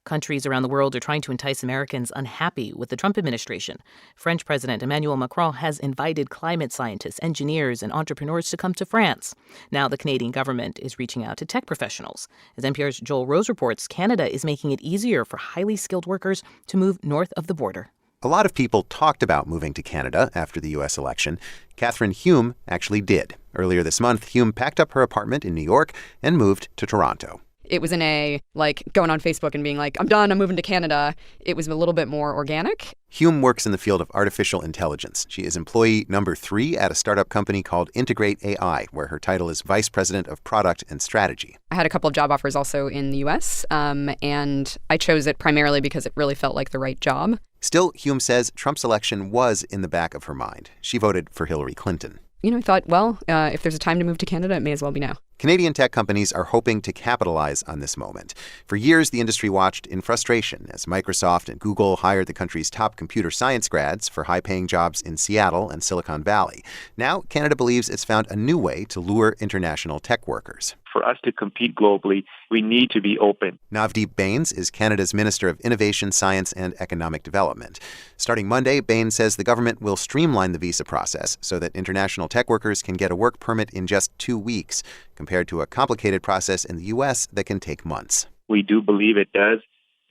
Countries around the world are trying to entice Americans unhappy with the Trump administration. French President Emmanuel Macron has invited climate scientists, engineers, and entrepreneurs to come to France. Now the Canadian government is reaching out to tech professionals. As NPR's Joel Rose reports, Canada is making it easier for highly skilled workers to move north of the border. A lot of people talked about moving to Canada after the U.S. election. Catherine Hume actually did. Earlier this month, Hume packed up her apartment in New York and moved to Toronto. It was going on Facebook and being like, I'm done, I'm moving to Canada. It was a little bit more organic. Hume works in the field of artificial intelligence. She is employee number 3 at a startup company called Integrate AI, where her title is Vice President of Product and Strategy. I had a couple of job offers also in the U.S., and I chose it primarily because it really felt like the right job. Still, Hume says Trump's election was in the back of her mind. She voted for Hillary Clinton. I thought, if there's a time to move to Canada, it may as well be now. Canadian tech companies are hoping to capitalize on this moment. For years, the industry watched in frustration as Microsoft and Google hired the country's top computer science grads for high-paying jobs in Seattle and Silicon Valley. Now, Canada believes it's found a new way to lure international tech workers. For us to compete globally, we need to be open. Navdeep Bains is Canada's Minister of Innovation, Science and Economic Development. Starting Monday, Bains says the government will streamline the visa process so that international tech workers can get a work permit in just 2 weeks, compared to a complicated process in the U.S. that can take months. We do believe it does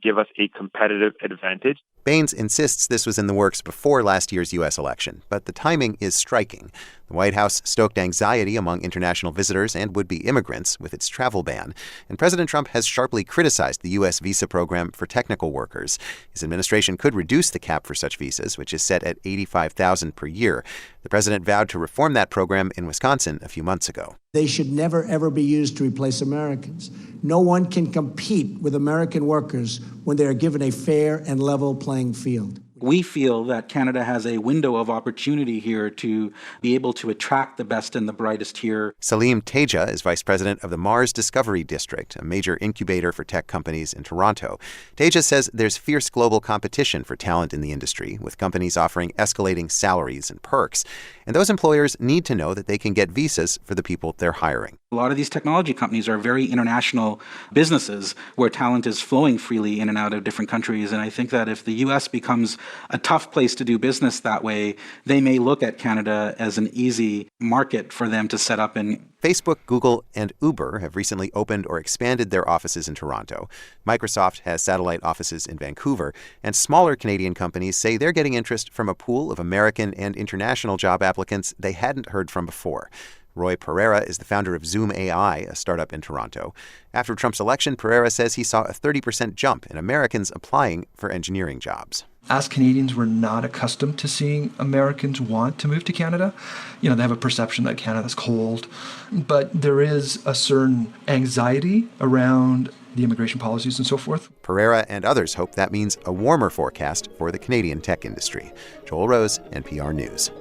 give us a competitive advantage. Bains insists this was in the works before last year's U.S. election, but the timing is striking. The White House stoked anxiety among international visitors and would-be immigrants with its travel ban, and President Trump has sharply criticized the U.S. visa program for technical workers. His administration could reduce the cap for such visas, which is set at $85,000 per year. The president vowed to reform that program in Wisconsin a few months ago. They should never, ever be used to replace Americans. No one can compete with American workers when they are given a fair and level playing field. We feel that Canada has a window of opportunity here to be able to attract the best and the brightest here. Salim Teja is vice president of the Mars Discovery District, a major incubator for tech companies in Toronto. Teja says there's fierce global competition for talent in the industry, with companies offering escalating salaries and perks. And those employers need to know that they can get visas for the people they're hiring. A lot of these technology companies are very international businesses where talent is flowing freely in and out of different countries. And I think that if the U.S. becomes a tough place to do business that way, they may look at Canada as an easy market for them to set up in. Facebook, Google, and Uber have recently opened or expanded their offices in Toronto. Microsoft has satellite offices in Vancouver, and smaller Canadian companies say they're getting interest from a pool of American and international job applicants they hadn't heard from before. Roy Pereira is the founder of Zoom AI, a startup in Toronto. After Trump's election, Pereira says he saw a 30% jump in Americans applying for engineering jobs. As Canadians, we're not accustomed to seeing Americans want to move to Canada. They have a perception that Canada's cold, but there is a certain anxiety around the immigration policies and so forth. Pereira and others hope that means a warmer forecast for the Canadian tech industry. Joel Rose, NPR News.